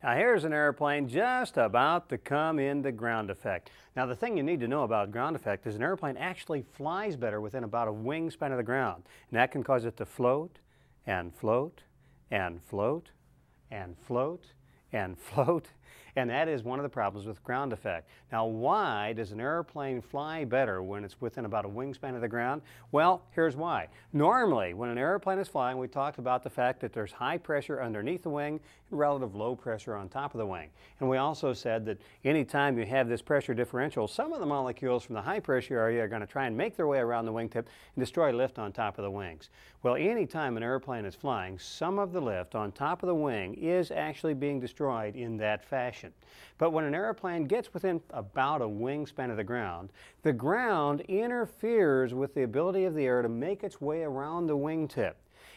Now here's an airplane just about to come into ground effect. Now the thing you need to know about ground effect is an airplane actually flies better within about a wingspan of the ground. And that can cause it to float and float and float and float and float. And that is one of the problems with ground effect. Now why does an airplane fly better when it's within about a wingspan of the ground? Well, here's why. Normally, when an airplane is flying, we talked about the fact that there's high pressure underneath the wing and relative low pressure on top of the wing. And we also said that anytime you have this pressure differential, some of the molecules from the high pressure area are going to try and make their way around the wingtip and destroy lift on top of the wings. Well, anytime an airplane is flying, some of the lift on top of the wing is actually being destroyed in that fashion. But when an airplane gets within about a wingspan of the ground interferes with the ability of the air to make its way around the wingtip.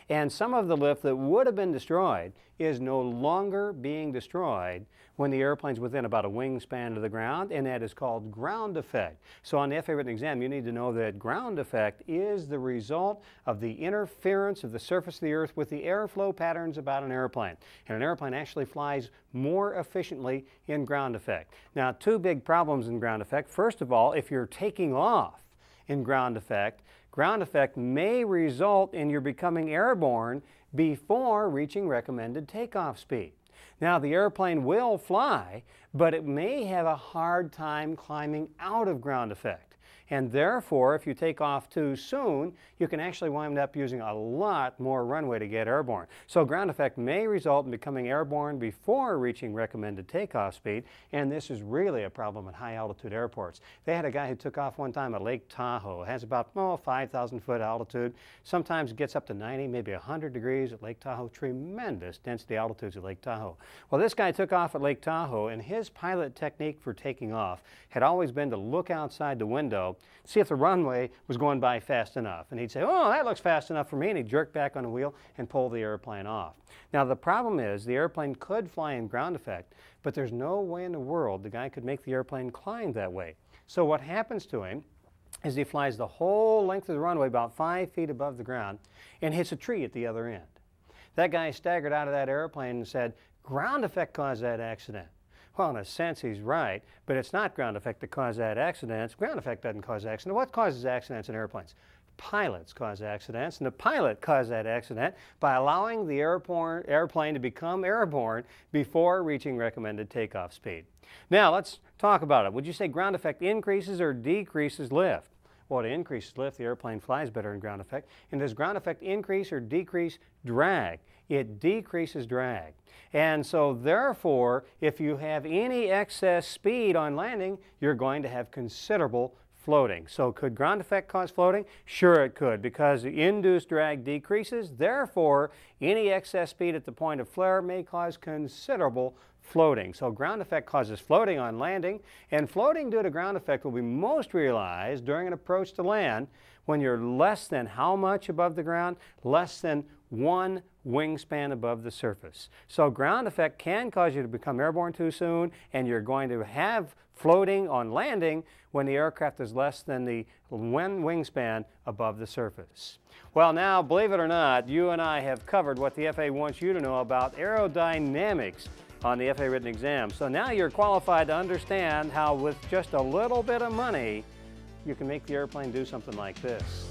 And some of the lift that would have been destroyed is no longer being destroyed when the airplane's within about a wingspan of the ground, and that is called ground effect. So on the FAA written exam, you need to know that ground effect is the result of the interference of the surface of the earth with the airflow patterns about an airplane. And an airplane actually flies more efficiently in ground effect. Now, two big problems in ground effect. First of all, if you're taking off in ground effect may result in your becoming airborne before reaching recommended takeoff speed. Now, the airplane will fly, but it may have a hard time climbing out of ground effect. And therefore, if you take off too soon, you can actually wind up using a lot more runway to get airborne. So ground effect may result in becoming airborne before reaching recommended takeoff speed, and this is really a problem at high altitude airports. They had a guy who took off one time at Lake Tahoe. It has about 5,000 foot altitude. Sometimes gets up to 90, maybe 100 degrees at Lake Tahoe. Tremendous density altitudes at Lake Tahoe. Well, this guy took off at Lake Tahoe, and his pilot technique for taking off had always been to look outside the window, see if the runway was going by fast enough. And he'd say, oh, that looks fast enough for me, and he'd jerk back on the wheel and pull the airplane off. Now the problem is the airplane could fly in ground effect, but there's no way in the world the guy could make the airplane climb that way. So what happens to him is he flies the whole length of the runway about 5 feet above the ground and hits a tree at the other end. That guy staggered out of that airplane and said, ground effect caused that accident. Well, in a sense, he's right, but it's not ground effect that caused that accident. Ground effect doesn't cause accidents. What causes accidents in airplanes? Pilots cause accidents, and the pilot caused that accident by allowing the airplane to become airborne before reaching recommended takeoff speed. Now, let's talk about it. Would you say ground effect increases or decreases lift? Well, it increases lift. The airplane flies better in ground effect. And does ground effect increase or decrease drag? It decreases drag. And so therefore, if you have any excess speed on landing, you're going to have considerable floating. So could ground effect cause floating? Sure it could, because the induced drag decreases. Therefore, any excess speed at the point of flare may cause considerable floating. So ground effect causes floating on landing, and floating due to ground effect will be most realized during an approach to land when you're less than how much above the ground? Less than 1 wingspan above the surface. So ground effect can cause you to become airborne too soon, and you're going to have floating on landing when the aircraft is less than the 1 wingspan above the surface. Well, now, believe it or not, you and I have covered what the FAA wants you to know about aerodynamics on the FAA written exam. So now you're qualified to understand how with just a little bit of money you can make the airplane do something like this.